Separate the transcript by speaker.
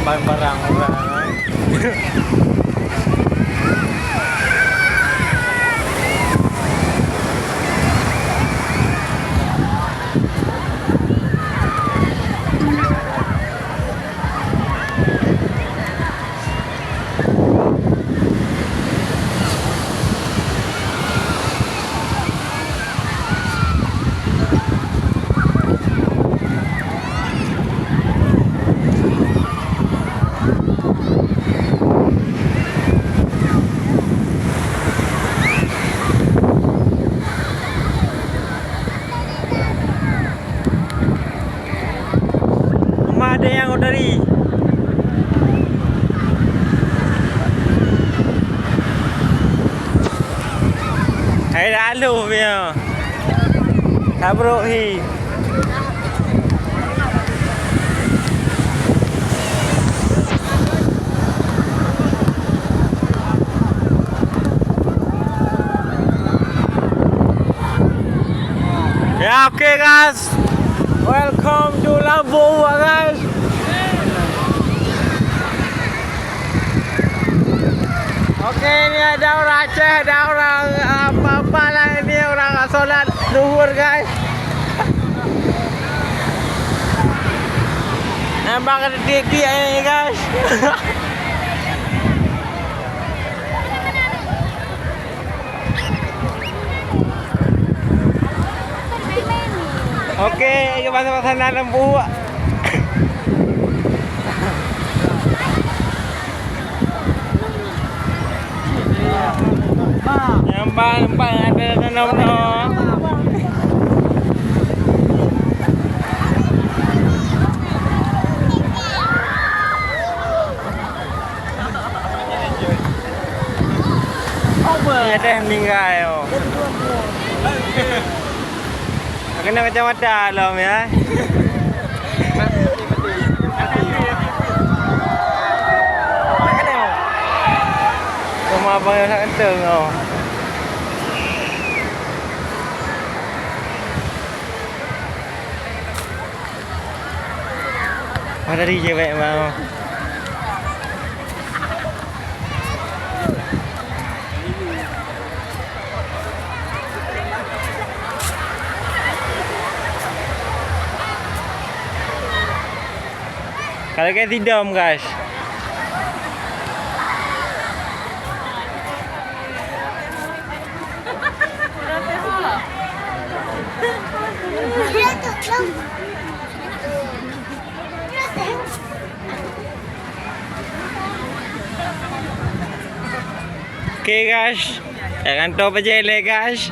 Speaker 1: barang orang. Ada yang orderi. Hai dah alu punya. Sabruk hi. Ya, okay guys. Welcome to Labuan guys. Oke, ini ada orang Aceh, ada orang apa-apa lah ini, orang solat zuhur guys. Nampak ada titik ini guys. Oke, ke pasar-pasar lembu. Nampak ada tanam-tanam. Ada minggai oh. Kena kacamata lah ya. Rumah abang yang sangat kentang oh. Ada di cewek mau. Kalau kayak tidam guys. Okay guys, jangan top aja le guys.